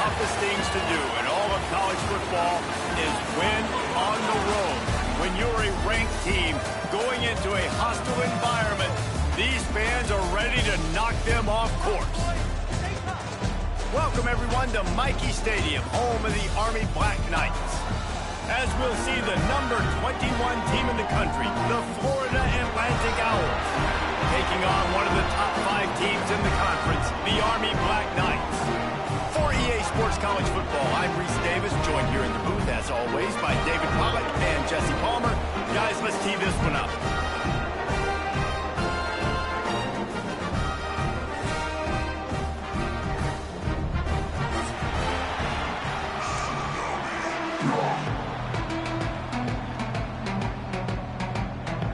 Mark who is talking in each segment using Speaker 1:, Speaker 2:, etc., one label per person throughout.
Speaker 1: toughest things to do in all of college football is win on the road. When you're a ranked team going into a hostile environment, these fans are ready to knock them off course. Welcome, everyone, to Michie Stadium, home of the Army Black Knights. As we'll see the number 21 team in the country, the Florida Atlantic Owls, taking on one of the top 5 teams in the conference, the Army Black Knights. For EA Sports College Football, I'm Reese Davis, joined here in the booth, as always, by David Pollock and Jesse Palmer. Guys, let's tee this one up.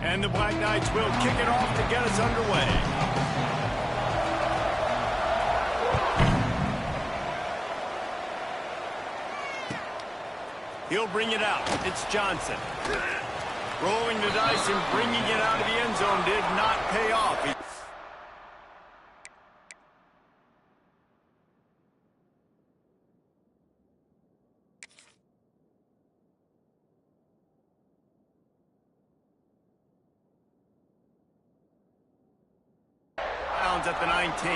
Speaker 1: And the Black Knights will kick it off to get us underway. He'll bring it out. It's Johnson. Rolling the dice and bringing it out of the end zone did not pay off. At the 19.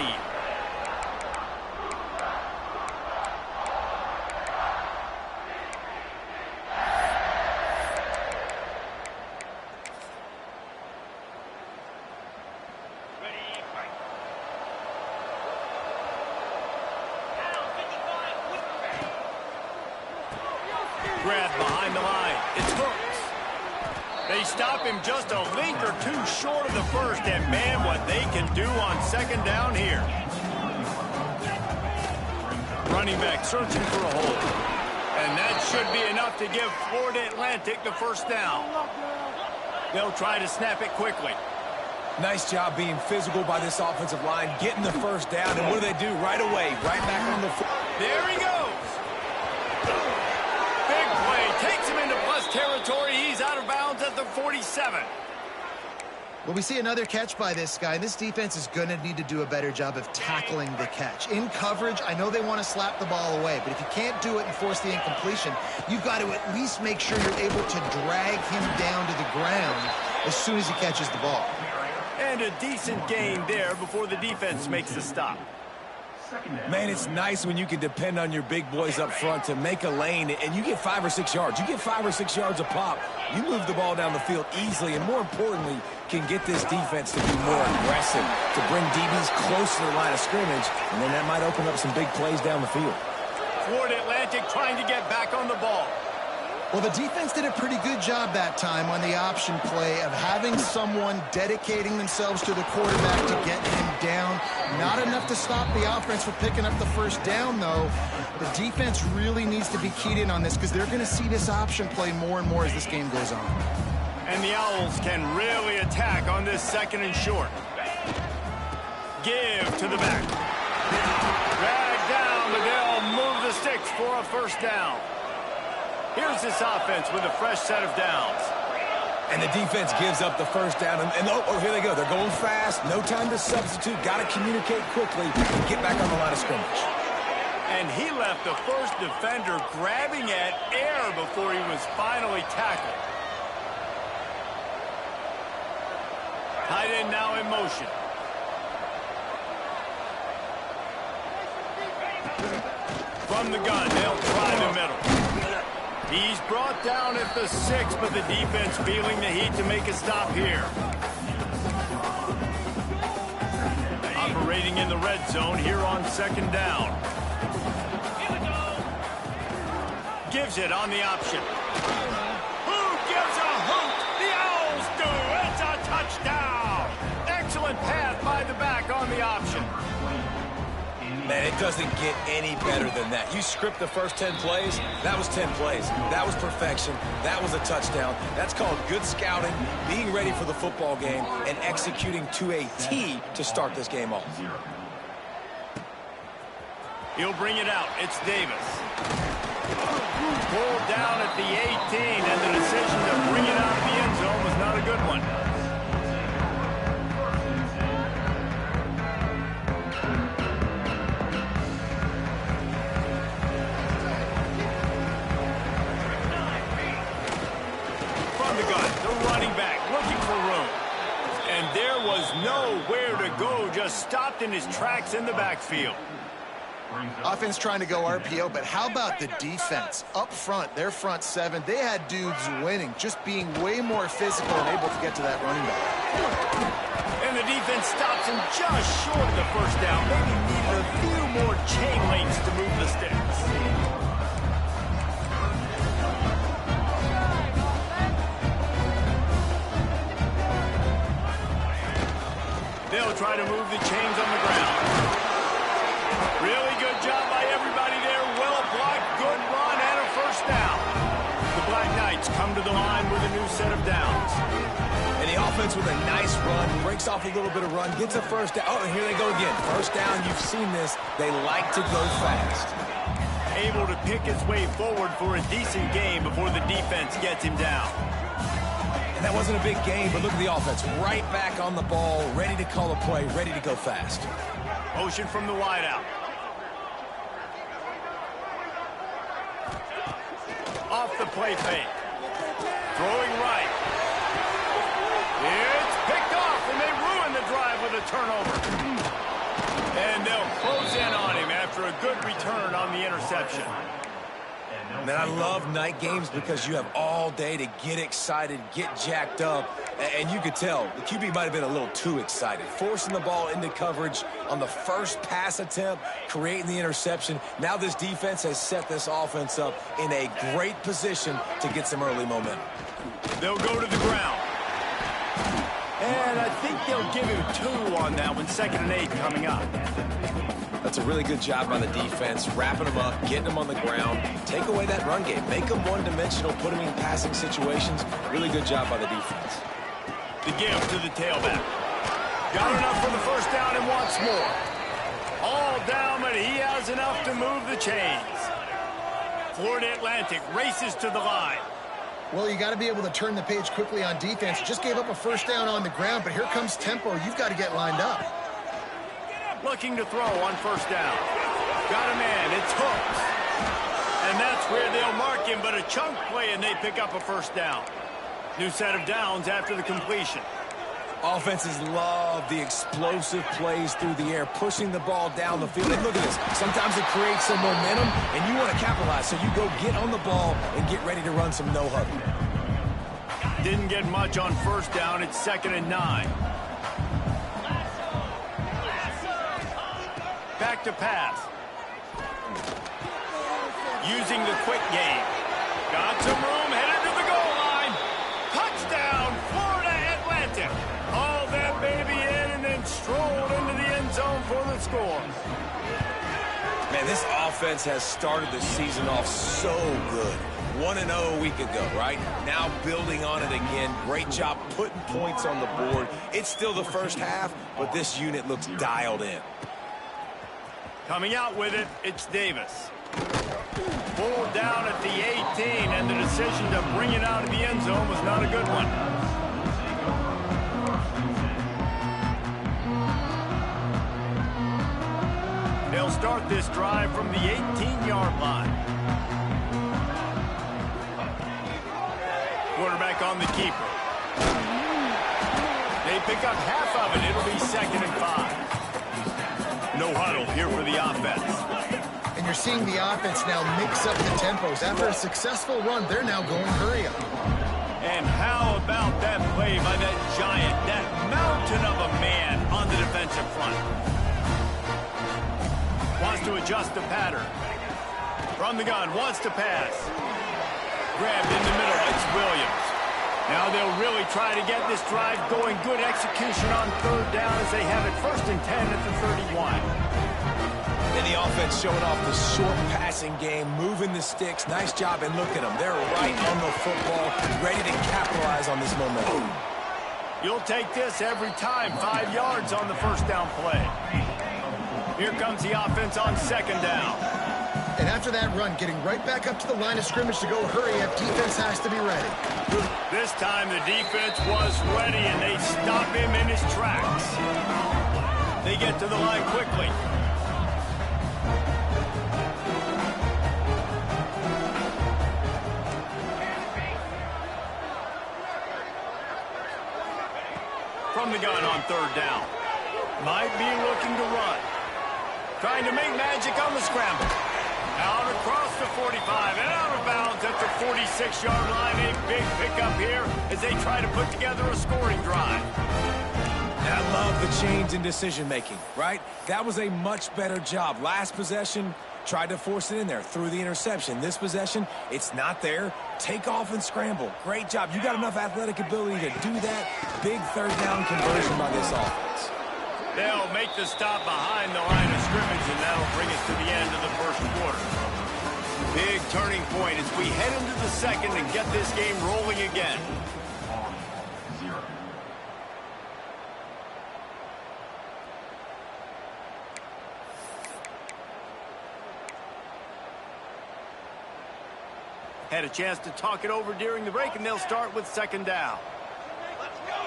Speaker 1: Grab behind the line. It's Hooks. They stop him just a link or two short of the first, and man, what they can do on second down here. Running back searching for a hole. And that should be enough to give Florida Atlantic the first down. They'll try to snap it quickly.
Speaker 2: Nice job being physical by this offensive line, getting the first down, and what do they do right away? Right back on the foot.
Speaker 1: There he goes. Big play, takes him into plus territory. He's out of bounds at the 47.
Speaker 3: Well, we see another catch by this guy. This defense is going to need to do a better job of tackling the catch. In coverage, I know they want to slap the ball away, but if you can't do it and force the incompletion, you've got to at least make sure you're able to drag him down to the ground as soon as he catches the ball.
Speaker 1: And a decent gain there before the defense makes the stop.
Speaker 2: Man, it's nice when you can depend on your big boys up front to make a lane, and you get 5 or 6 yards. You get 5 or 6 yards a pop. You move the ball down the field easily, and more importantly, can get this defense to be more aggressive, to bring DBs close to the line of scrimmage, and then that might open up some big plays down the field.
Speaker 1: Florida Atlantic trying to get back on the ball.
Speaker 3: Well, the defense did a pretty good job that time on the option play of having someone dedicating themselves to the quarterback to get him down. Not enough to stop the offense from picking up the first down, though. The defense really needs to be keyed in on this because they're going to see this option play more and more as this game goes on.
Speaker 1: And the Owls can really attack on this second and short. Give to the back. Drag down, but they'll move the sticks for a first down. Here's this offense with a fresh set of downs.
Speaker 2: And the defense gives up the first down. And oh, here they go. They're going fast. No time to substitute. Got to communicate quickly and get back on the line of scrimmage.
Speaker 1: And he left the first defender grabbing at air before he was finally tackled. Tight end now in motion. From the gun, they'll try the middle. He's brought down at the 6, but the defense feeling the heat to make a stop here. Operating in the red zone here on second down. Gives it on the option. Who gives a hoot? The Owls do. It's a touchdown. Excellent pass by the back on the option.
Speaker 2: Man, it doesn't get any better than that. You script the first 10 plays, that was 10 plays. That was perfection. That was a touchdown. That's called good scouting, being ready for the football game, and executing to a T to start this game off.
Speaker 1: He'll bring it out. It's Davis. Pulled down at the 18, and the decision to bring it out of the end zone was not a good one. nowhere to go, just stopped in his tracks in the backfield.
Speaker 3: Offense trying to go RPO, but how about the defense? Up front, their front seven, they had dudes winning, just being way more physical and able to get to that running back.
Speaker 1: And the defense stops him just short of the first down. Maybe needed a few more chain links to move the sticks. They'll try to move the chains on the ground. Really good job by everybody there. Well blocked, good run, and a first down. The Black Knights come to the line with a new set of downs.
Speaker 2: And the offense with a nice run, breaks off a little bit of run, gets a first down. Oh, and here they go again. First down, you've seen this. They like to go fast.
Speaker 1: Able to pick his way forward for a decent game before the defense gets him down.
Speaker 2: And that wasn't a big game, but look at the offense. Right back on the ball, ready to call a play, ready to go fast.
Speaker 1: Motion from the wideout. Off the play fake. Throwing right. It's picked off, and they ruin the drive with a turnover. And they'll close in on him after a good return on the interception.
Speaker 2: Man, I love night games because you have all day to get excited, get jacked up, and you could tell the QB might have been a little too excited. Forcing the ball into coverage on the first pass attempt, creating the interception. Now this defense has set this offense up in a great position to get some early momentum.
Speaker 1: They'll go to the ground. And I think they'll give him 2 on that one. 2nd and 8 coming up.
Speaker 2: That's a really good job by the defense, wrapping them up, getting them on the ground. Take away that run game. Make them one-dimensional, put them in passing situations. Really good job by the defense.
Speaker 1: The give to the tailback. Got enough for the first down and wants more. All down, but he has enough to move the chains. Florida Atlantic races to the line.
Speaker 3: Well, you got to be able to turn the page quickly on defense. Just gave up a first down on the ground, but here comes tempo. You've got to get lined up.
Speaker 1: Looking to throw on first down. Got a man. It's Hooks. And that's where they'll mark him, but a chunk play, and they pick up a first down. New set of downs after the completion.
Speaker 2: Offenses love the explosive plays through the air, pushing the ball down the field. And look at this. Sometimes it creates some momentum, and you want to capitalize. So you go get on the ball and get ready to run some no-huddle.
Speaker 1: Didn't get much on first down. It's 2nd and 9. Back to pass. Using the quick game. Got some room, headed to the goal line. Touchdown, Florida Atlantic. All that baby in and then strolled into the end zone for the score.
Speaker 2: Man, this offense has started the season off so good. 1-0 a week ago, right? Now building on it again. Great job putting points on the board. It's still the first half, but this unit looks dialed in.
Speaker 1: Coming out with it, it's Davis. Pulled down at the 18, and the decision to bring it out of the end zone was not a good one. They'll start this drive from the 18-yard line. Quarterback on the keeper. They pick up half of it. It'll be 2nd and 5. No huddle here for the offense.
Speaker 3: And you're seeing the offense now mix up the tempos. After a successful run, they're now going hurry up.
Speaker 1: And how about that play by that giant, that mountain of a man on the defensive front? Wants to adjust the pattern. From the gun, wants to pass. Grabbed in the middle, it's Williams. Now they'll really try to get this drive going. Good execution on 3rd down as they have it 1st and 10 at the 31.
Speaker 2: And the offense showing off the short passing game, moving the sticks. Nice job, and look at them. They're right on the football, ready to capitalize on this momentum.
Speaker 1: You'll take this every time. 5 yards on the first down play. Here comes the offense on 2nd down.
Speaker 3: And after that run, getting right back up to the line of scrimmage to go hurry up, defense has to be ready.
Speaker 1: This time the defense was ready, and they stop him in his tracks. They get to the line quickly. From from the gun on third down. Might be looking to run. Trying to make magic on the scramble. Out across the 45 and out of bounds at the 46-yard line. A big pickup here as they try to put together a scoring drive.
Speaker 2: I love the change in decision-making, right? That was a much better job. Last possession, tried to force it in there, threw the interception. This possession, it's not there. Take off and scramble. Great job. You got enough athletic ability to do that. Big third down conversion by this offense.
Speaker 1: They'll make the stop behind the line of scrimmage, and that'll bring us to the end of the first quarter. Big turning point as we head into the second and get this game rolling again. Had a chance to talk it over during the break, and they'll start with second down. Let's go,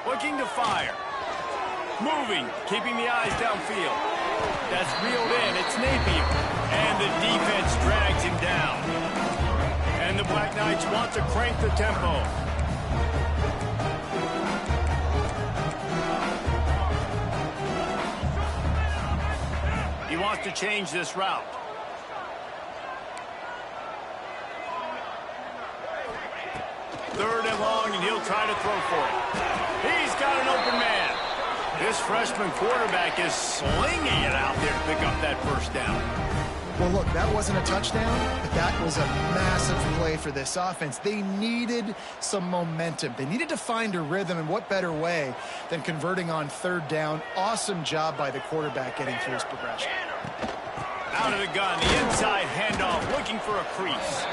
Speaker 1: looking to fire. Moving, keeping the eyes downfield. That's reeled in, it's Napier. And the defense drags him down. And the Black Knights want to crank the tempo. He wants to change this route. Third and long, and he'll try to throw for it. He's got an open man. This freshman quarterback is slinging it out there to pick up that first down.
Speaker 3: Well, look, that wasn't a touchdown, but that was a massive play for this offense. They needed some momentum. They needed to find a rhythm, and what better way than converting on third down. Awesome job by the quarterback getting through his progression.
Speaker 1: Out of the gun, the inside handoff, looking for a crease.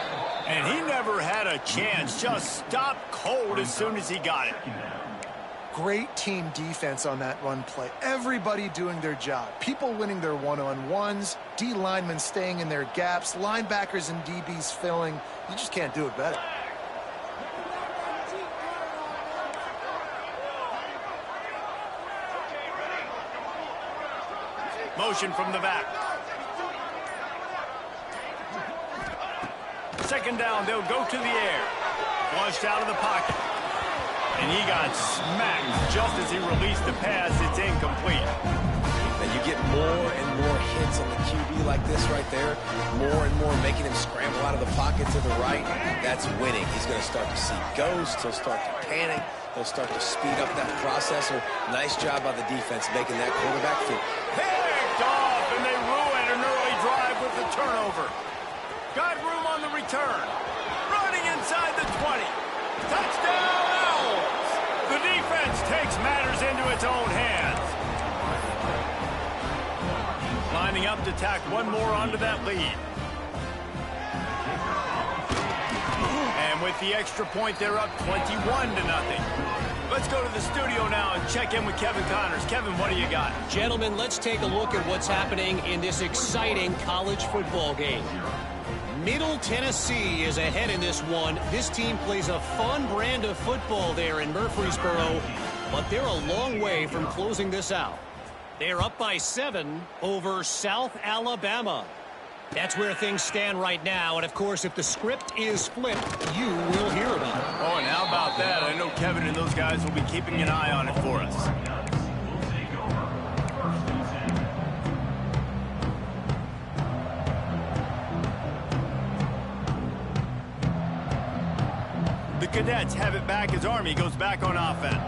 Speaker 1: And he never had a chance, just stopped cold as soon as he got it.
Speaker 3: Great team defense on that run play. Everybody doing their job. People winning their one-on-ones, D linemen staying in their gaps, linebackers and DBs filling. You just can't do it better.
Speaker 1: Motion from the back. Second down, they'll go to the air. Flushed out of the pocket. And he got smacked just as he released the pass. It's incomplete.
Speaker 2: And you get more and more hits on the QB like this right there. More and more making him scramble out of the pocket to the right. That's winning. He's going to start to see ghosts. He'll start to panic. He'll start to speed up that processor. Nice job by the defense making that quarterback fit.
Speaker 1: Picked off, and they ruin an early drive with the turnover. Got room on the return. Running inside the 20. Touchdown, Owls! The defense takes matters into its own hands. Lining up to tack one more onto that lead. And with the extra point, they're up 21-0. Let's go to the studio now and check in with Kevin Connors. Kevin, what do you got?
Speaker 4: Gentlemen, let's take a look at what's happening in this exciting college football game. Middle Tennessee is ahead in this one. This team plays a fun brand of football there in Murfreesboro, but they're a long way from closing this out. They're up by 7 over South Alabama. That's where things stand right now, and of course, if the script is flipped, you will hear about it.
Speaker 1: Oh, and how about that? I know Kevin and those guys will be keeping an eye on it for us. The Cadets have it back as Army goes back on offense.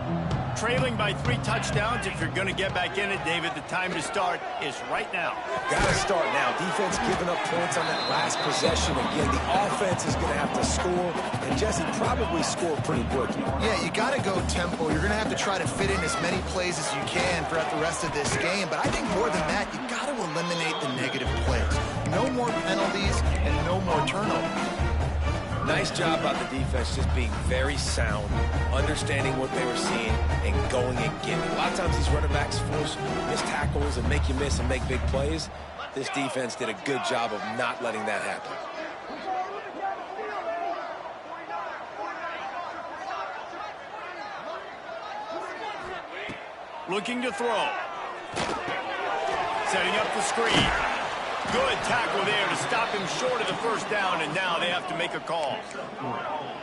Speaker 1: Trailing by 3 touchdowns. If you're going to get back in it, David, the time to start is right now.
Speaker 2: Got to start now. Defense giving up points on that last possession. Again, the offense is going to have to score, and Jesse probably scored pretty quickly.
Speaker 3: Yeah, you got to go tempo. You're going to have to try to fit in as many plays as you can throughout the rest of this game. But I think more than that, you got to eliminate the negative plays. No more penalties and no more turnovers.
Speaker 2: Nice job by the defense just being very sound, understanding what they were seeing, and going and getting it. A lot of times these running backs force missed tackles and make you miss and make big plays. This defense did a good job of not letting that happen.
Speaker 1: Looking to throw. Setting up the screen. Good tackle there to stop him short of the first down, and now they have to make a call.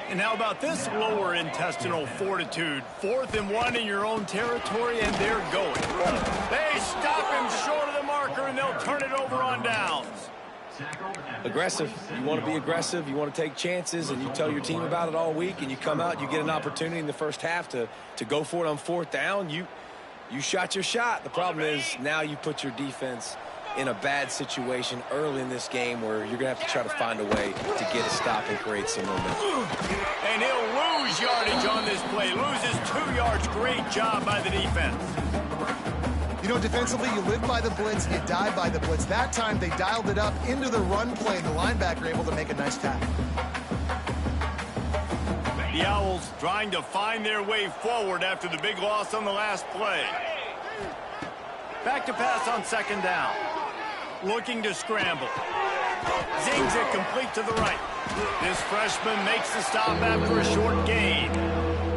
Speaker 1: And how about this lower intestinal fortitude? 4th and 1 in your own territory, and they're going. They stop him short of the marker, and they'll turn it over on downs.
Speaker 2: Aggressive. You want to be aggressive. You want to take chances, and you tell your team about it all week, and you come out, you get an opportunity in the first half to go for it on 4th down. You shot your shot. The problem is now you put your defense in a bad situation early in this game where you're going to have to try to find a way to get a stop and create some momentum.
Speaker 1: And he'll lose yardage on this play. Loses 2 yards. Great job by the defense.
Speaker 3: You know, defensively, you live by the blitz, you die by the blitz. That time, they dialed it up into the run play, and the linebacker able to make a nice tackle.
Speaker 1: The Owls trying to find their way forward after the big loss on the last play. Back to pass on 2nd down. Looking to scramble. Zings it complete to the right. This freshman makes the stop after a short gain.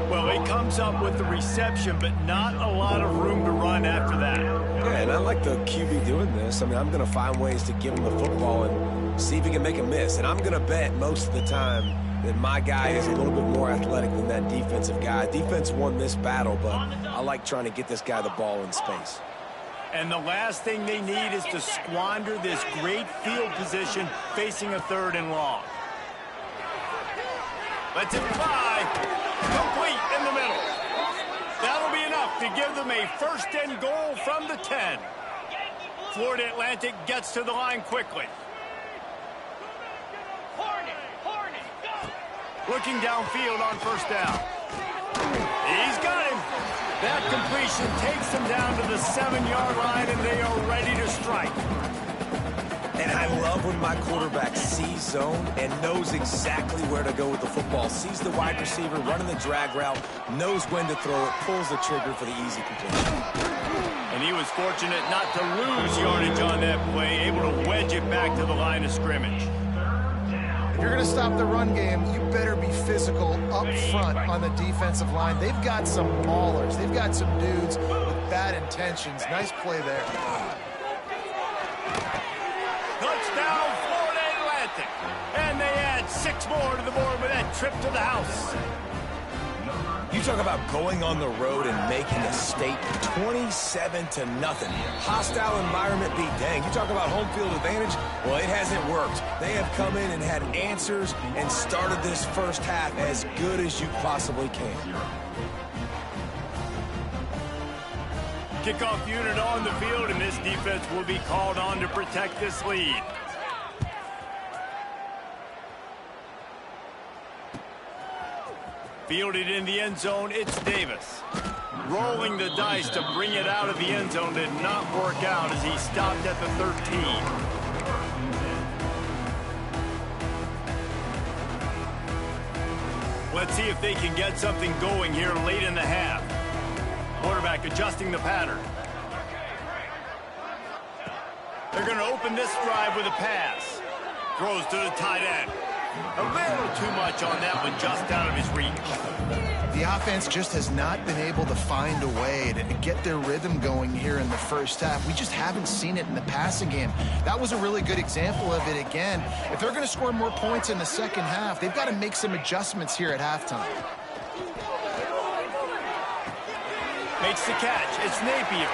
Speaker 1: Well, he comes up with the reception, but not a lot of room to run after that.
Speaker 2: Yeah, and I like the QB doing this. I mean, I'm going to find ways to give him the football and see if he can make a miss. And I'm going to bet most of the time that my guy is a little bit more athletic than that defensive guy. Defense won this battle, but I like trying to get this guy the ball in space.
Speaker 1: And the last thing they need is to squander this great field position facing a 3rd and long. Lets it fly. Complete in the middle. That'll be enough to give them a 1st and goal from the 10. Florida Atlantic gets to the line quickly. Looking downfield on 1st down. He's got him. That completion takes them down to the 7-yard line, and they are ready to strike.
Speaker 2: And I love when my quarterback sees zone and knows exactly where to go with the football. Sees the wide receiver running the drag route, knows when to throw it, pulls the trigger for the easy completion.
Speaker 1: And he was fortunate not to lose yardage on that play, able to wedge it back to the line of scrimmage.
Speaker 3: If you're going to stop the run game, you better be physical up front on the defensive line. They've got some maulers. They've got some dudes with bad intentions. Nice play there.
Speaker 1: Touchdown, Florida Atlantic. And they add 6 more to the board with that trip to the house.
Speaker 2: You talk about going on the road and making a statement. 27-0. Hostile environment be dang. You talk about home field advantage. Well, it hasn't worked. They have come in and had answers and started this first half as good as you possibly can.
Speaker 1: Kickoff unit on the field, and this defense will be called on to protect this lead. Fielded in the end zone, it's Davis. Rolling the dice to bring it out of the end zone did not work out as he stopped at the 13. Let's see if they can get something going here late in the half. Quarterback adjusting the pattern. They're going to open this drive with a pass. Throws to the tight end. A little too much on that one, just out of his reach.
Speaker 3: The offense just has not been able to find a way to get their rhythm going here in the first half. We just haven't seen it in the passing game. That was a really good example of it again. If they're going to score more points in the second half, they've got to make some adjustments here at halftime.
Speaker 1: Makes the catch. It's Napier.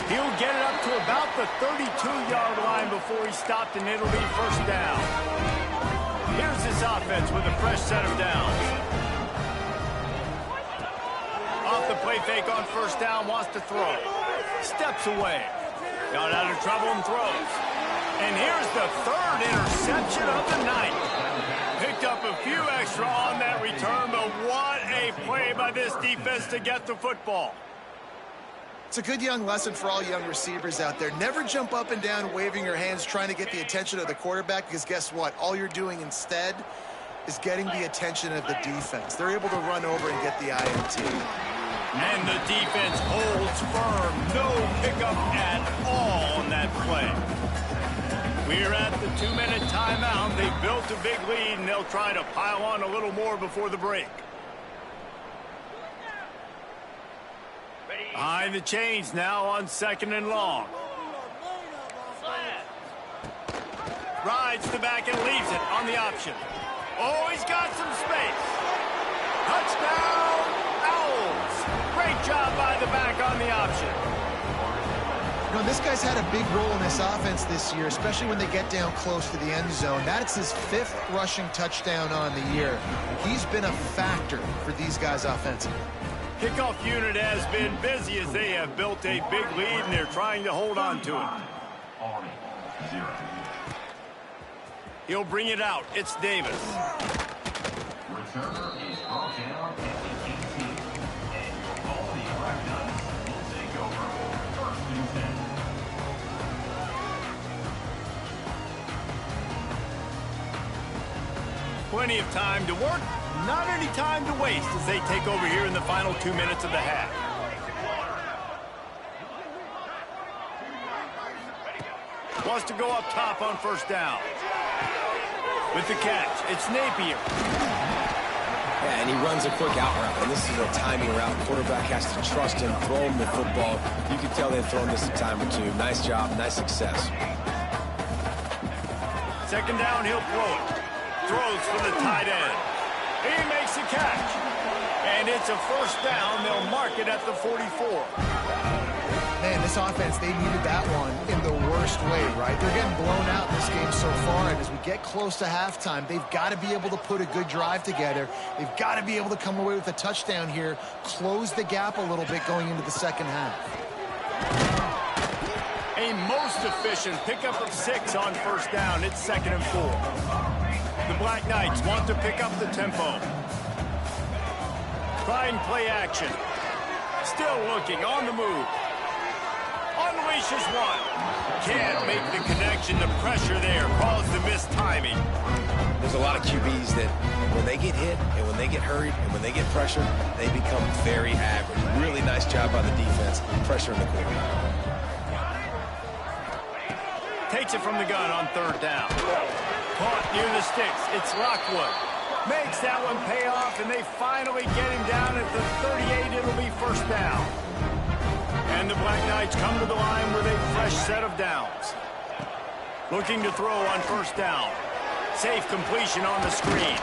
Speaker 1: He'll get it up to about the 32-yard line before he stopped, and it'll be 1st down. Here's this offense with a fresh set of downs. Off the play fake on 1st down, wants to throw. Steps away. Got out of trouble and throws. And here's the 3rd interception of the night. Picked up a few extra on that return, but what a play by this defense to get the football.
Speaker 3: It's a good young lesson for all young receivers out there. Never jump up and down waving your hands trying to get the attention of the quarterback, because guess what? All you're doing instead is getting the attention of the defense. They're able to run over and get the INT.
Speaker 1: And the defense holds firm. No pickup at all on that play. We're at the 2-minute timeout. They built a big lead, and they'll try to pile on a little more before the break. Behind the chains now on 2nd and long. Rides the back and leaves it on the option. Oh, he's got some space. Touchdown, Owls. Great job by the back on the option.
Speaker 3: You know, this guy's had a big role in this offense this year, especially when they get down close to the end zone. That's his 5th rushing touchdown on the year. He's been a factor for these guys offensively.
Speaker 1: Kickoff unit has been busy as they have built a big lead, and they're trying to hold on to it. He'll bring it out. It's Davis.
Speaker 5: Returner is brought down at the 18, and your Albany Black Knights will take over 1st and 10.
Speaker 1: Plenty of time to work, not any time to waste as they take over here in the final 2 minutes of the half. Wants to go up top on 1st down. With the catch, it's Napier.
Speaker 2: Yeah, and he runs a quick out route, and this is a timing route. Quarterback has to trust him, throw him the football. You can tell they've thrown this a time or two. Nice job, nice success.
Speaker 1: 2nd down, he'll throw it. Throws for the tight end. He makes the catch. And it's a 1st down. They'll mark it at the 44.
Speaker 3: Man, this offense, they needed that one in the worst way, right? They're getting blown out in this game so far, and as we get close to halftime, they've got to be able to put a good drive together. They've got to be able to come away with a touchdown here, close the gap a little bit going into the 2nd half.
Speaker 1: A most efficient pickup of 6 on 1st down. It's 2nd and 4. The Black Knights want to pick up the tempo. Trying play action. Still looking on the move. Unleashes one. Can't make the connection. The pressure there caused the missed timing.
Speaker 2: There's a lot of QBs that when they get hit and when they get hurried and when they get pressured, they become very average. Really nice job by the defense, pressuring the quarterback.
Speaker 1: Takes it from the gun on 3rd down. Caught near the sticks. It's Lockwood. Makes that one pay off, and they finally get him down at the 38. It'll be 1st down. And the Black Knights come to the line with a fresh set of downs. Looking to throw on 1st down. Safe completion on the screen.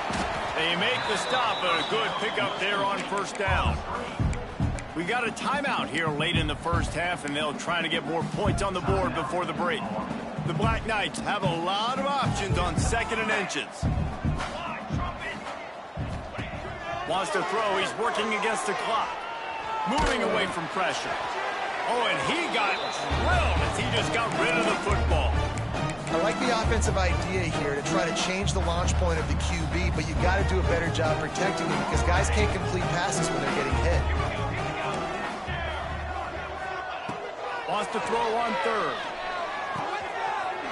Speaker 1: They make the stop, and a good pickup there on 1st down. We got a timeout here late in the 1st half, and they'll try to get more points on the board before the break. The Black Knights have a lot of options on 2nd and inches. Wants to throw. He's working against the clock. Moving away from pressure. Oh, and he got drilled as he just got rid of the football.
Speaker 3: I like the offensive idea here to try to change the launch point of the QB, but you got to do a better job protecting him because guys can't complete passes when they're getting hit.
Speaker 1: Wants to throw on 3rd.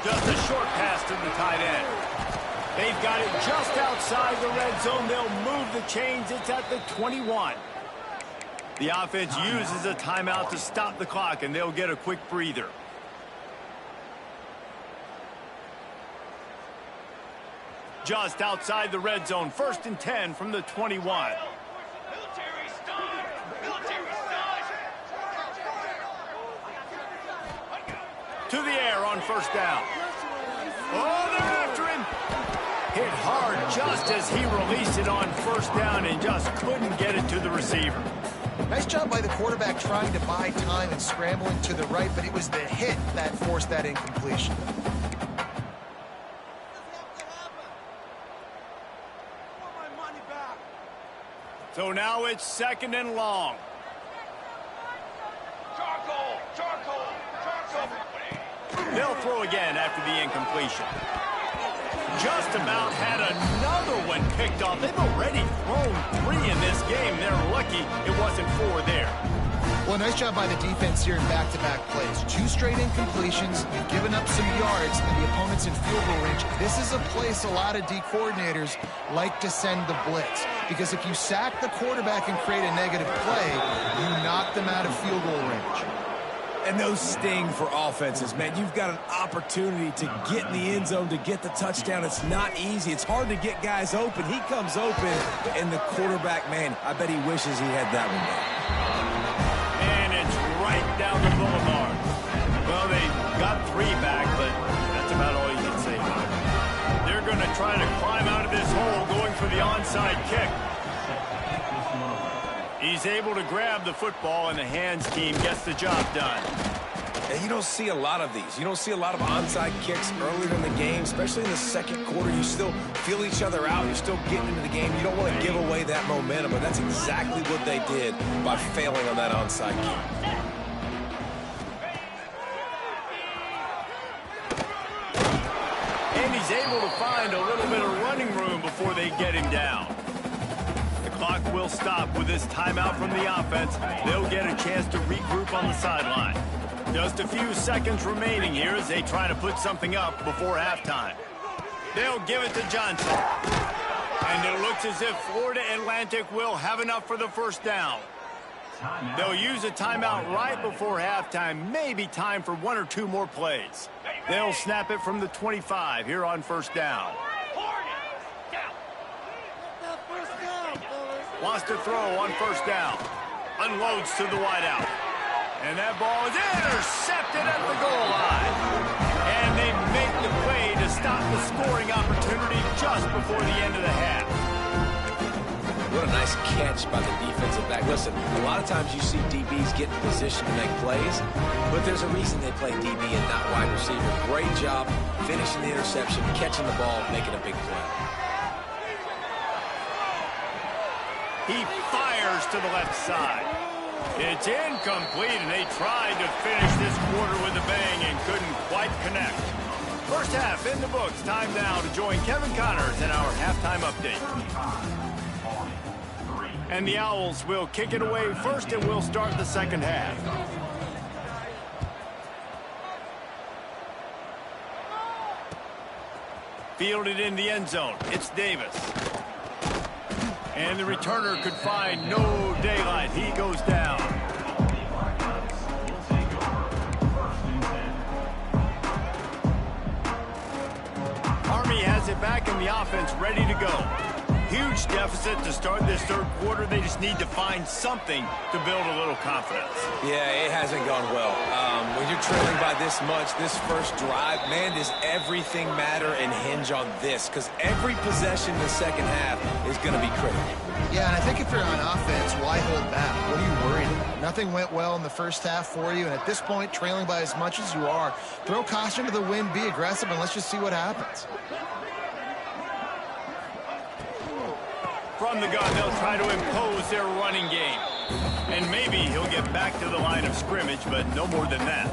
Speaker 1: Just a short pass to the tight end. They've got it just outside the red zone. They'll move the chains. It's at the 21. The offense uses a timeout to stop the clock, and they'll get a quick breather. Just outside the red zone. 1st and 10 from the 21. To the air on 1st down. Oh, they're after him. Hit hard just as he released it on 1st down and just couldn't get it to the receiver.
Speaker 3: Nice job by the quarterback trying to buy time and scrambling to the right, but it was the hit that forced that incompletion.
Speaker 1: So now it's 2nd and long. They'll throw again after the incompletion. Just about had another one picked off. They've already thrown 3 in this game. They're lucky it wasn't 4 there.
Speaker 3: Well, nice job by the defense here in back-to-back plays. 2 straight incompletions. You've given up some yards, and the opponent's in field goal range. This is a place a lot of D coordinators like to send the blitz. Because if you sack the quarterback and create a negative play, you knock them out of field goal range.
Speaker 2: And those sting for offenses, man. You've got an opportunity to get in the end zone, to get the touchdown. It's not easy. It's hard to get guys open. He comes open, and the quarterback, man, I bet he wishes he had that one done.
Speaker 1: And it's right down the boulevard. Well, they got 3 back, but that's about all you can say about it. trying to climb out of this hole, going for the onside kick. He's able to grab the football, and the hands team gets the job done.
Speaker 2: And you don't see a lot of these. You don't see a lot of onside kicks earlier in the game, especially in the second quarter. You still feel each other out. You're still getting into the game. You don't want to give away that momentum, but that's exactly what they did by failing on that onside kick.
Speaker 1: And he's able to find a little bit of running room before they get him down. The clock will stop with this timeout from the offense. They'll get a chance to regroup on the sideline. Just a few seconds remaining here as they try to put something up before halftime. They'll give it to Johnson. And it looks as if Florida Atlantic will have enough for the first down. They'll use a timeout right before halftime. Maybe time for one or two more plays. They'll snap it from the 25 here on first down. Wants to throw on first down. Unloads to the wideout. And that ball is intercepted at the goal line. And they make the play to stop the scoring opportunity just before the end of the half.
Speaker 2: What a nice catch by the defensive back. Listen, a lot of times you see DBs get in position to make plays, but there's a reason they play DB and not wide receiver. Great job finishing the interception, catching the ball, making a big play.
Speaker 1: He fires to the left side. It's incomplete, and they tried to finish this quarter with a bang and couldn't quite connect. First half in the books. Time now to join Kevin Connors in our halftime update. And the Owls will kick it away first, and we'll start the second half. Fielded in the end zone. It's Davis. And the returner could find no daylight. He goes down. Army has it back in the offense, ready to go. Huge deficit to start this third quarter. They just need to find something to build a little confidence.
Speaker 2: Yeah, it hasn't gone well. When you're trailing by this much, this first drive, man, does everything matter and hinge on this? Because every possession in the second half is going to be critical.
Speaker 3: Yeah, and I think if you're on offense, why hold back? What are you worried about? Nothing went well in the first half for you, and at this point, trailing by as much as you are, throw caution to the wind, be aggressive, and let's just see what happens.
Speaker 1: From the gun, they'll try to impose their running game. And maybe he'll get back to the line of scrimmage, but no more than that.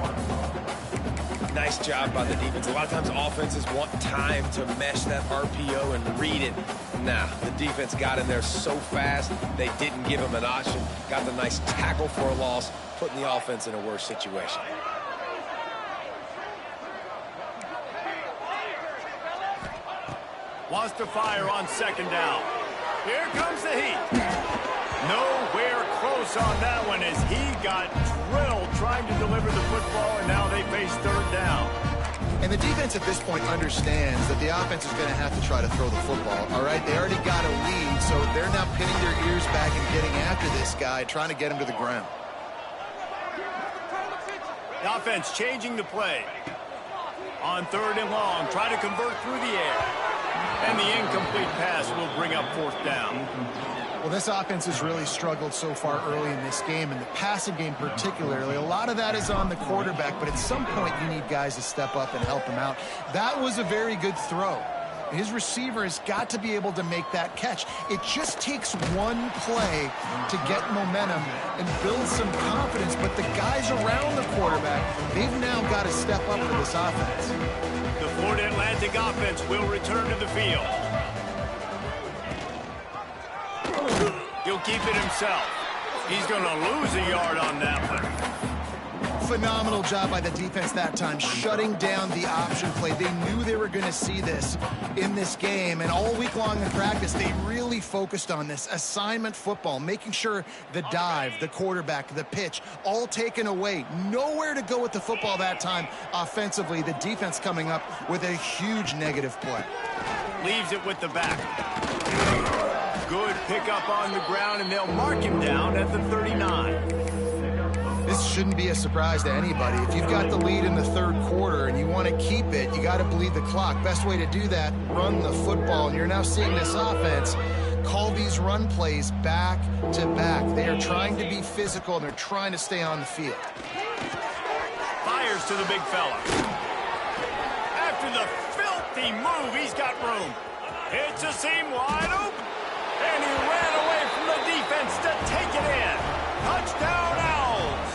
Speaker 2: Nice job by the defense. A lot of times offenses want time to mesh that RPO and read it. Nah, the defense got in there so fast, they didn't give him an option. Got the nice tackle for a loss, putting the offense in a worse situation.
Speaker 1: Wants to fire on second down. Here comes the heat. Nowhere close on that one as he got drilled trying to deliver the football, and now they face third down.
Speaker 3: And the defense at this point understands that the offense is going to have to try to throw the football, all right? They already got a lead, so they're now pinning their ears back and getting after this guy, trying to get him to the ground.
Speaker 1: The offense changing the play. On third and long, try to convert through the air. And the incomplete pass will bring up fourth down.
Speaker 3: Well, this offense has really struggled so far early in this game, and the passing game particularly. A lot of that is on the quarterback, but at some point you need guys to step up and help him out. That was a very good throw. His receiver has got to be able to make that catch. It just takes one play to get momentum and build some confidence, but the guys around the quarterback, they've now got to step up for this offense.
Speaker 1: The Florida Atlantic offense will return to the field. He'll keep it himself. He's going to lose a yard on that one.
Speaker 3: Phenomenal job by the defense that time, shutting down the option play. They knew they were going to see this in this game, and all week long in practice, they really focused on this assignment football, making sure the dive, the quarterback, the pitch, all taken away. Nowhere to go with the football that time offensively. The defense coming up with a huge negative play.
Speaker 1: Leaves it with the back. Good pickup on the ground, and they'll mark him down at the 39.
Speaker 3: This shouldn't be a surprise to anybody. If you've got the lead in the third quarter and you want to keep it, you got to bleed the clock. Best way to do that, run the football. And you're now seeing this offense call these run plays back to back. They are trying to be physical, and they're trying to stay on the field.
Speaker 1: Fires to the big fella. After the filthy move, he's got room. Hits a seam wide open. And he ran away from the defense to take it in. Touchdown, Owls.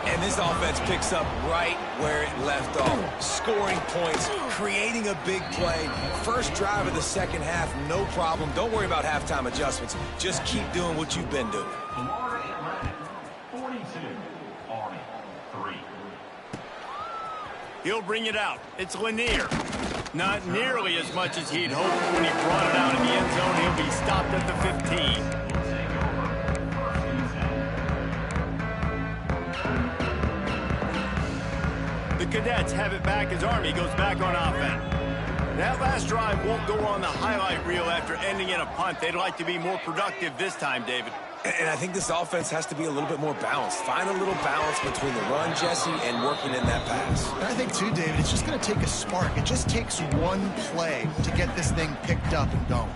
Speaker 2: And this offense picks up right where it left off. Scoring points, creating a big play. First drive of the second half, no problem. Don't worry about halftime adjustments. Just keep doing what you've been doing.
Speaker 5: Florida Atlantic, 42. Army, 3.
Speaker 1: He'll bring it out. It's Lanier. Not nearly as much as he'd hoped when he brought it out in the end zone. He'll be stopped at the 15. The Cadets have it back as Army goes back on offense. That last drive won't go on the highlight reel after ending in a punt. They'd like to be more productive this time, David.
Speaker 2: And I think this offense has to be a little bit more balanced. Find a little balance between the run, Jesse, and working in that pass.
Speaker 3: And I think, too, David, it's just going to take a spark. It just takes one play to get this thing picked up and going.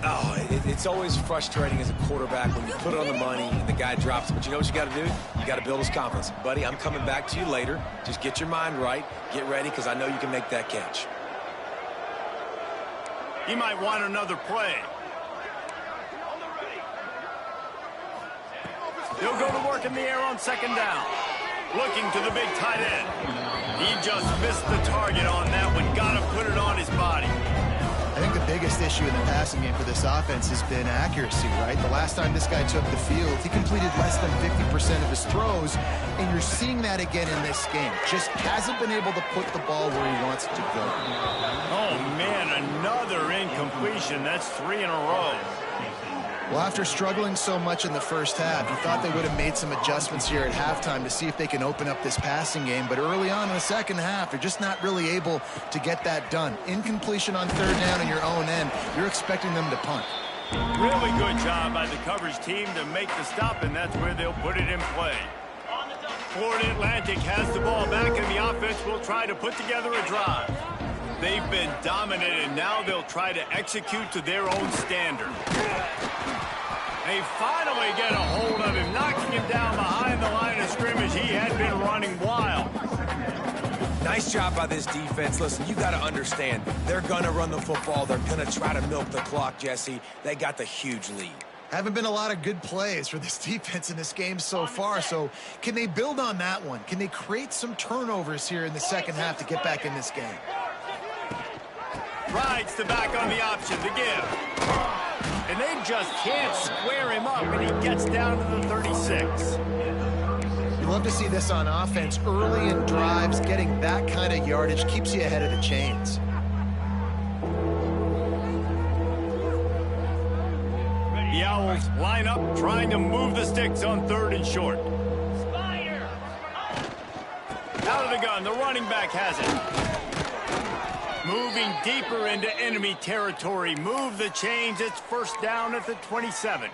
Speaker 2: Oh, it's always frustrating as a quarterback when you put it on the money and the guy drops it. But you know what you got to do? You got to build his confidence. Buddy, I'm coming back to you later. Just get your mind right. Get ready, because I know you can make that catch.
Speaker 1: He might want another play. He'll go to work in the air on second down. Looking to the big tight end. He just missed the target on that one. Got to put it on his body.
Speaker 3: I think the biggest issue in the passing game for this offense has been accuracy, right? The last time this guy took the field, he completed less than 50% of his throws, and you're seeing that again in this game. Just hasn't been able to put the ball where he wants it to go.
Speaker 1: Oh, man, another incompletion. That's 3 in a row.
Speaker 3: Well, after struggling so much in the first half, you thought they would have made some adjustments here at halftime to see if they can open up this passing game. But early on in the second half, they're just not really able to get that done. Incompletion on third down in your own end, you're expecting them to punt.
Speaker 1: Really good job by the coverage team to make the stop, and that's where they'll put it in play. Florida Atlantic has the ball back, and the offense will try to put together a drive. They've been dominated. Now they'll try to execute to their own standard. They finally get a hold of him, knocking him down behind the line of scrimmage. He had been running wild.
Speaker 2: Nice job by this defense. Listen, you got to understand, they're going to run the football. They're going to try to milk the clock, Jesse. They got the huge lead.
Speaker 3: Haven't been a lot of good plays for this defense in this game so far, so can they build on that one? Can they create some turnovers here in the second half to get back in this game?
Speaker 1: Rides the back on the option, the give. And they just can't square him up, and he gets down to the 36.
Speaker 3: You love to see this on offense. Early in drives, getting that kind of yardage keeps you ahead of the chains.
Speaker 1: The Owls line up, trying to move the sticks on third and short. Out of the gun, the running back has it. Moving deeper into enemy territory. Move the chains. It's first down at the 27.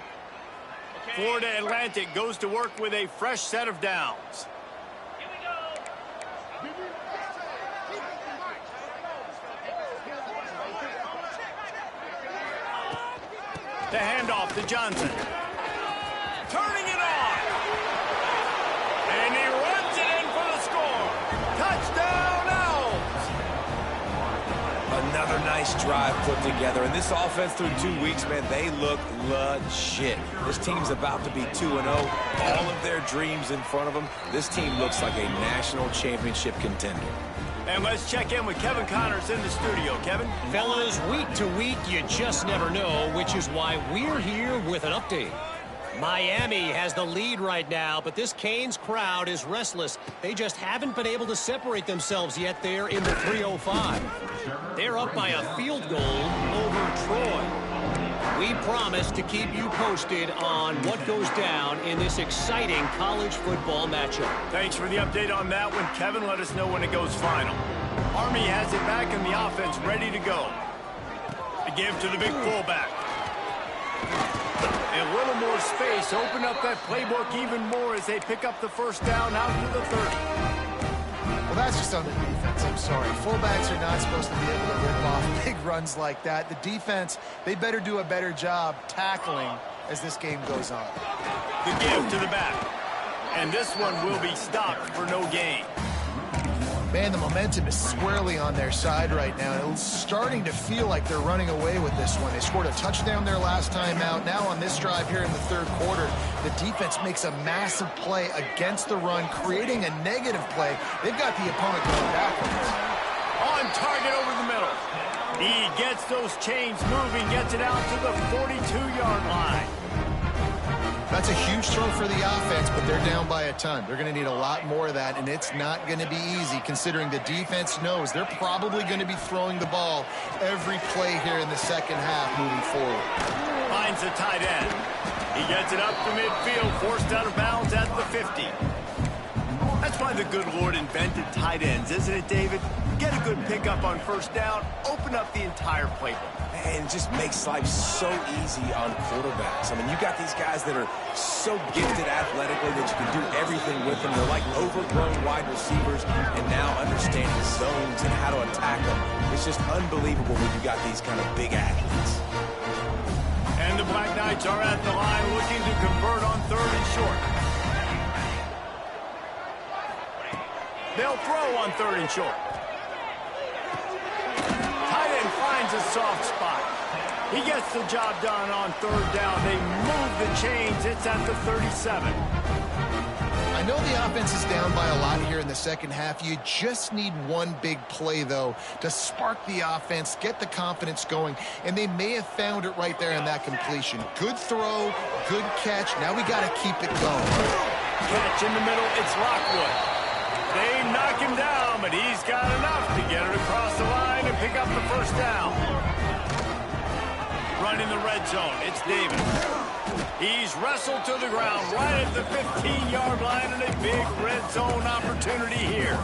Speaker 1: Florida Atlantic goes to work with a fresh set of downs. The handoff to Johnson. Turning it on. And he runs it in for the score. Touchdown, Owls.
Speaker 2: Another nice drive put together. And this offense through 2 weeks, man, they look legit. This team's about to be 2-0. All of their dreams in front of them. This team looks like a national championship contender.
Speaker 1: And let's check in with Kevin Connors in the studio. Kevin?
Speaker 4: Fellas, week to week, you just never know, which is why we're here with an update. Miami has the lead right now, but this Canes crowd is restless. They just haven't been able to separate themselves yet there in the 305. They're up by a field goal over Troy. We promise to keep you posted on what goes down in this exciting college football matchup.
Speaker 1: Thanks for the update on that one, Kevin. Let us know when it goes final. Army has it back and the offense ready to go. The give to the big fullback. A little more space. Open up that playbook even more as they pick up the first down out to the 30.
Speaker 3: Well, that's just on the defense. I'm sorry. Fullbacks are not supposed to be able to rip off big runs like that. The defense, they better do a better job tackling as this game goes on.
Speaker 1: The give to the back. And this one will be stopped for no gain.
Speaker 3: Man, the momentum is squarely on their side right now. It's starting to feel like they're running away with this one. They scored a touchdown their last time out. Now on this drive here in the third quarter, the defense makes a massive play against the run, creating a negative play. They've got the opponent going backwards.
Speaker 1: On target over the middle. He gets those chains moving, gets it out to the 42-yard line.
Speaker 3: That's a huge throw for the offense, but they're down by a ton. They're going to need a lot more of that, and it's not going to be easy considering the defense knows they're probably going to be throwing the ball every play here in the second half moving forward.
Speaker 1: Finds a tight end. He gets it up to midfield, forced out of bounds at the 50. That's why the good Lord invented tight ends, isn't it, David? Get a good pickup on first down, open up the entire playbook.
Speaker 2: And it just makes life so easy on quarterbacks. I mean, you got these guys that are so gifted athletically that you can do everything with them. They're like overgrown wide receivers, and now understanding zones and how to attack them. It's just unbelievable when you got these kind of big athletes.
Speaker 1: And the Black Knights are at the line looking to convert on third and short. They'll throw on third and short. Tight end finds a soft spot. He gets the job done on third down. They move the chains. It's at the 37.
Speaker 3: I know the offense is down by a lot here in the second half. You just need one big play, though, to spark the offense, get the confidence going, and they may have found it right there in that completion. Good throw, good catch. Now we got to keep it going.
Speaker 1: Catch in the middle. It's Lockwood. They knock him down, but he's got enough to get it across the line and pick up the first down. Running the red zone, it's Davis. He's wrestled to the ground right at the 15-yard line, and a big red zone opportunity here.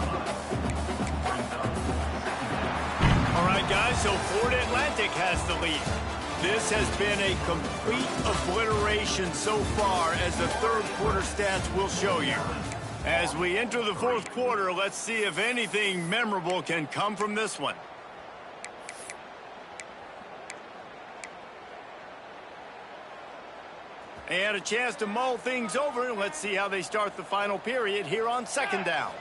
Speaker 1: All right, guys, so Florida Atlantic has the lead. This has been a complete obliteration so far, as the third quarter stats will show you. As we enter the fourth quarter, let's see if anything memorable can come from this one. And a chance to mull things over. Let's see how they start the final period here on second down.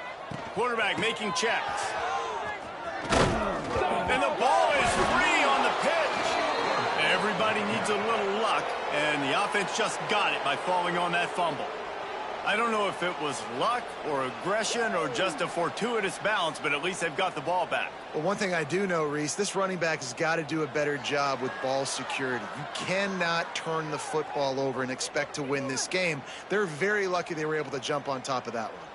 Speaker 1: Quarterback making checks. And the ball is free on the pitch. Everybody needs a little luck, and the offense just got it by falling on that fumble. I don't know if it was luck or aggression or just a fortuitous bounce, but at least they've got the ball back.
Speaker 3: Well, one thing I do know, Reese, this running back has got to do a better job with ball security. You cannot turn the football over and expect to win this game. They're very lucky they were able to jump on top of that one.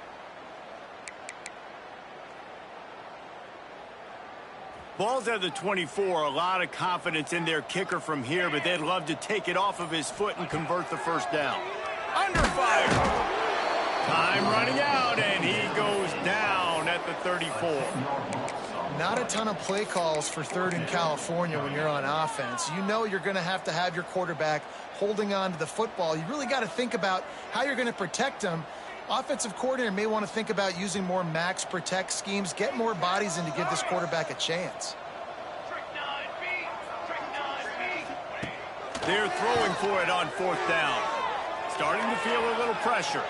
Speaker 1: Ball's at the 24. A lot of confidence in their kicker from here, but they'd love to take it off of his foot and convert the first down. Under fire. Time running out, and he goes down at the 34.
Speaker 3: Not a ton of play calls for third in California when you're on offense. You know you're going to have your quarterback holding on to the football. You really got to think about how you're going to protect him. Offensive coordinator may want to think about using more max protect schemes, get more bodies in to give this quarterback a chance.
Speaker 1: They're throwing for it on fourth down. Starting to feel a little pressure.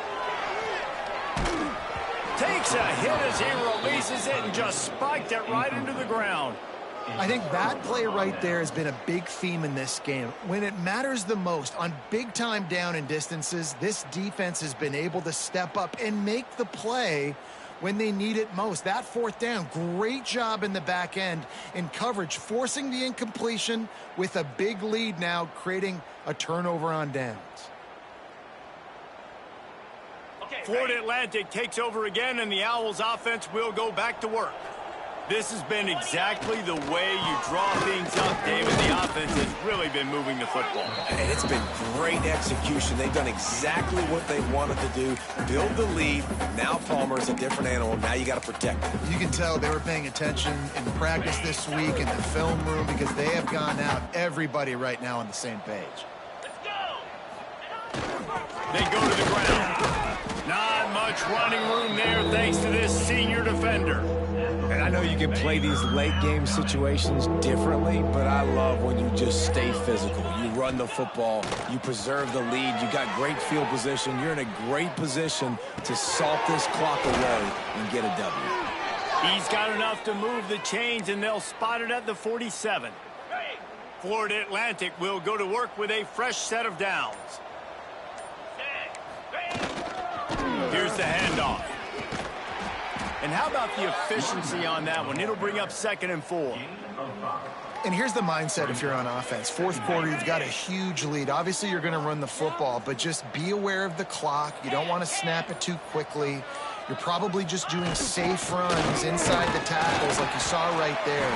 Speaker 1: Takes a hit as he releases it and just spiked it right into the ground.
Speaker 3: I think that play right there has been a big theme in this game. When it matters the most, on big-time down and distances, this defense has been able to step up and make the play when they need it most. That fourth down, great job in the back end in coverage, forcing the incompletion with a big lead now, creating a turnover on downs.
Speaker 1: Florida Atlantic takes over again, and the Owls offense will go back to work. This has been exactly the way you draw things up, David. The offense has really been moving the football.
Speaker 2: And it's been great execution. They've done exactly what they wanted to do, build the lead. Now Palmer's a different animal. Now you got to protect him.
Speaker 3: You can tell they were paying attention in practice this week in the film room because they have gone out, everybody right now on the same page.
Speaker 1: They go to the ground. Not much running room there thanks to this senior defender.
Speaker 2: And I know you can play these late-game situations differently, but I love when you just stay physical. You run the football, you preserve the lead, you got great field position. You're in a great position to salt this clock away and get a W.
Speaker 1: He's got enough to move the chains, and they'll spot it at the 47. Florida Atlantic will go to work with a fresh set of downs. Here's the handoff. And how about the efficiency on that one? It'll bring up 2nd and 4.
Speaker 3: And here's the mindset if you're on offense. Fourth quarter, you've got a huge lead. Obviously, you're going to run the football, but just be aware of the clock. You don't want to snap it too quickly. You're probably just doing safe runs inside the tackles like you saw right there.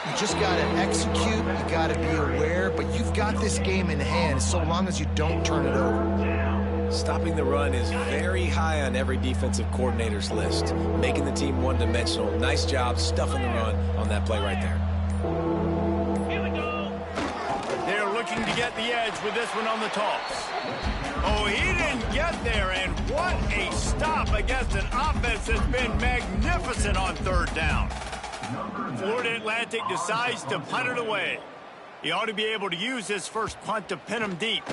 Speaker 3: You just got to execute. You got to be aware, but you've got this game in hand so long as you don't turn it over.
Speaker 2: Stopping the run is very high on every defensive coordinator's list. Making the team one-dimensional. Nice job stuffing the run on that play right there.
Speaker 1: They're looking to get the edge with this one on the toss. Oh, he didn't get there, and what a stop against an offense that's been magnificent on 3rd down. Florida Atlantic decides to punt it away. He ought to be able to use his first punt to pin him deep.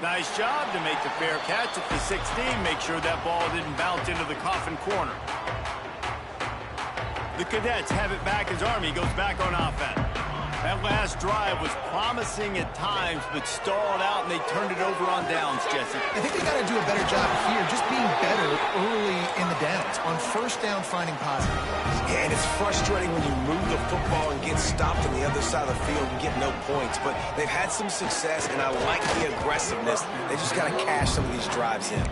Speaker 1: Nice job to make the fair catch at the 16. Make sure that ball didn't bounce into the coffin corner. The Cadets have it back as Army goes back on offense. That last drive was promising at times, but stalled out, and they turned it over on downs, Jesse.
Speaker 3: I think they got to do a better job here, just being better early in the downs. On 1st down, finding positive plays.
Speaker 2: Yeah, and it's frustrating when you move the football and get stopped on the other side of the field and get no points. But they've had some success, and I like the aggressiveness. They just got to cash some of these drives in.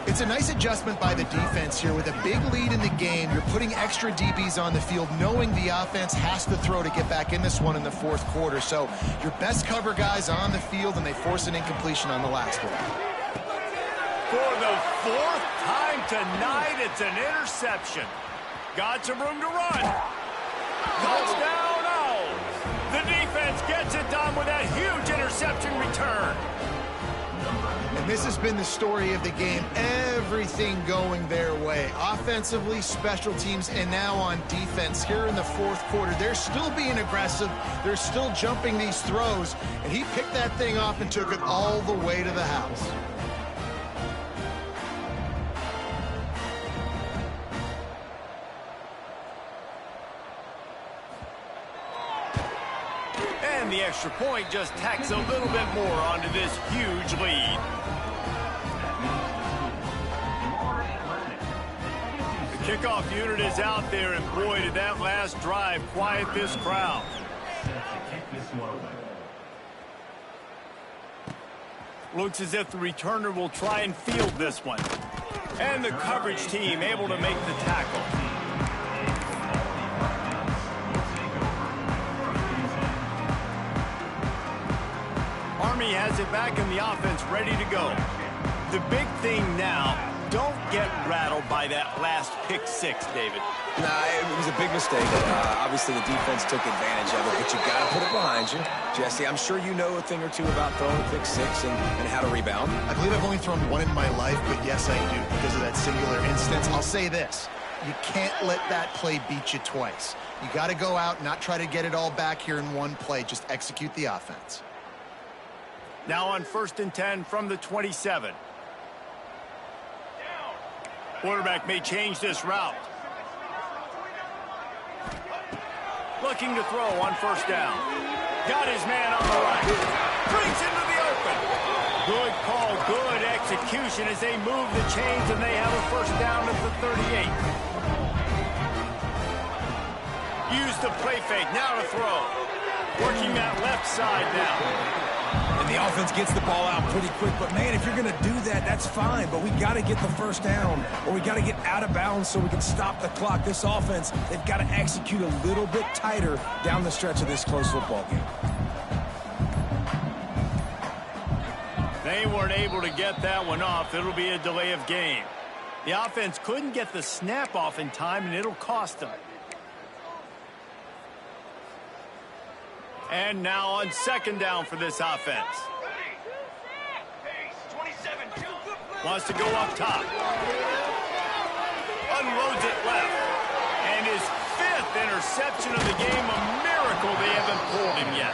Speaker 3: It's a nice adjustment by the defense here. With a big lead in the game, you're putting extra DBs on the field, knowing the offense has to throw to get back in this one in the 4th quarter. So your best cover guys on the field, and they force an incompletion on the last one.
Speaker 1: For the 4th time tonight, it's an interception. Got some room to run. Touchdown, Owls. The defense gets it done with that huge interception return.
Speaker 3: And this has been the story of the game. Everything going their way. Offensively, special teams, and now on defense here in the 4th quarter. They're still being aggressive. They're still jumping these throws. And he picked that thing off and took it all the way to the house.
Speaker 1: And the extra point just tacks a little bit more onto this huge lead. The kickoff unit is out there, and boy, did that last drive quiet this crowd. Looks as if the returner will try and field this one. And the coverage team able to make the tackle. Army has it back in the offense, ready to go. The big thing now, don't get rattled by that last pick 6, David.
Speaker 2: Nah, it was a big mistake. Obviously, the defense took advantage of it, but you got to put it behind you. Jesse, I'm sure you know a thing or two about throwing a pick 6 and how to rebound.
Speaker 3: I believe I've only thrown one in my life, but yes, I do, because of that singular instance. I'll say this. You can't let that play beat you twice. You got to go out and not try to get it all back here in one play. Just execute the offense.
Speaker 1: Now on 1st and 10 from the 27. Quarterback may change this route. Looking to throw on 1st down. Got his man on the right. Brings into the open. Good call, good execution as they move the chains, and they have a 1st down at the 38. Use the play fake, now to throw. Working that left side now.
Speaker 2: And the offense gets the ball out pretty quick. But, man, if you're going to do that, that's fine. But we got to get the 1st down, or we got to get out of bounds so we can stop the clock. This offense, they've got to execute a little bit tighter down the stretch of this close football game.
Speaker 1: They weren't able to get that one off. It'll be a delay of game. The offense couldn't get the snap off in time, and it'll cost them. And now on second down for this offense. Wants to go up top. Unloads it left. And his 5th interception of the game. A miracle they haven't pulled him yet.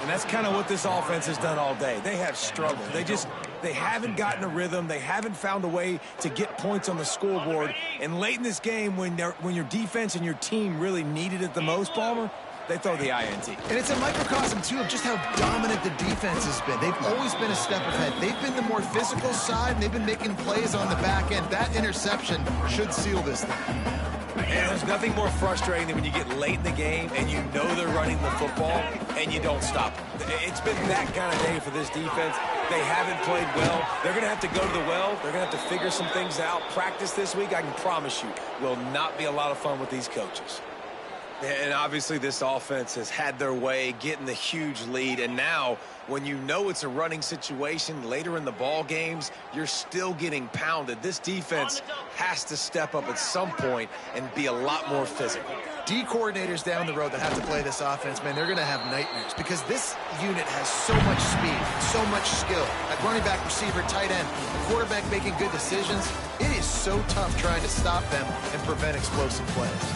Speaker 2: And that's kind of what this offense has done all day. They have struggled. They haven't gotten a rhythm. They haven't found a way to get points on the scoreboard. And late in this game, when your defense and your team really needed it the most, Palmer, they throw the INT.
Speaker 3: And it's a microcosm, too, of just how dominant the defense has been. They've always been a step ahead. They've been the more physical side, and they've been making plays on the back end. That interception should seal this thing.
Speaker 2: And there's nothing more frustrating than when you get late in the game and you know they're running the football and you don't stop them. It's been that kind of day for this defense. They haven't played well. They're going to have to go to the well. They're going to have to figure some things out. Practice this week, I can promise you, will not be a lot of fun with these coaches. And obviously this offense has had their way getting the huge lead. And now when you know it's a running situation later in the ball games, you're still getting pounded. This defense has to step up at some point and be a lot more physical.
Speaker 3: D coordinators down the road that have to play this offense, man, they're going to have nightmares because this unit has so much speed, so much skill. At running back, receiver, tight end, a quarterback making good decisions. It is so tough trying to stop them and prevent explosive plays.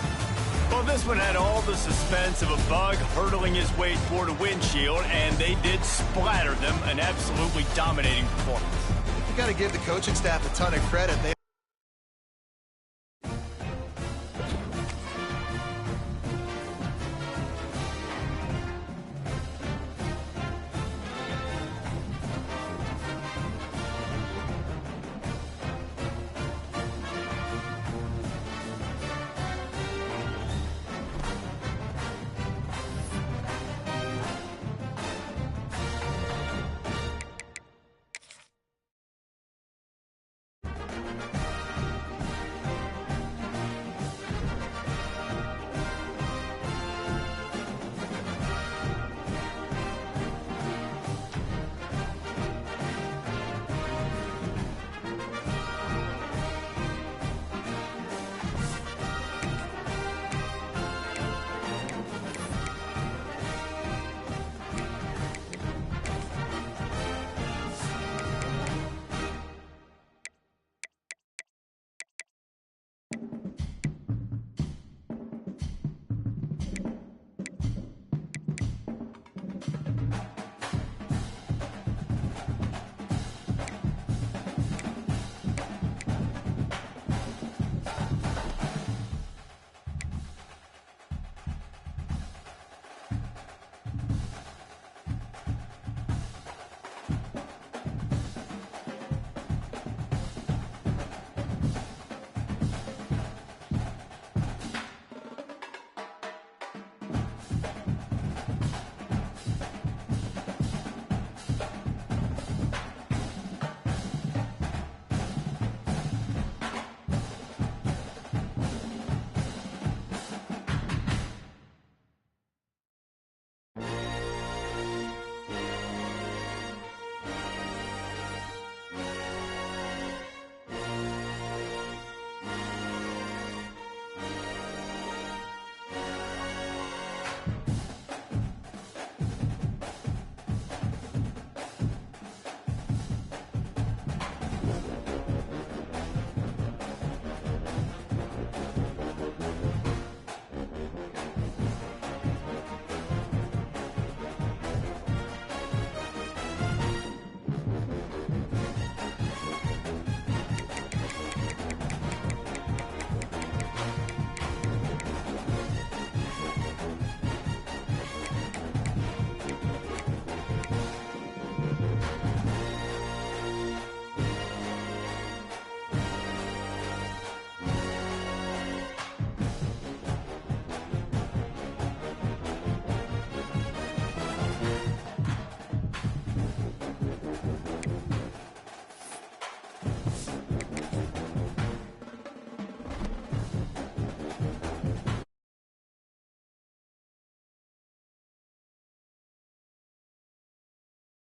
Speaker 1: Well, this one had all the suspense of a bug hurtling his way toward a windshield, and they did splatter them. An absolutely dominating performance.
Speaker 3: You got to give the coaching staff a ton of credit. They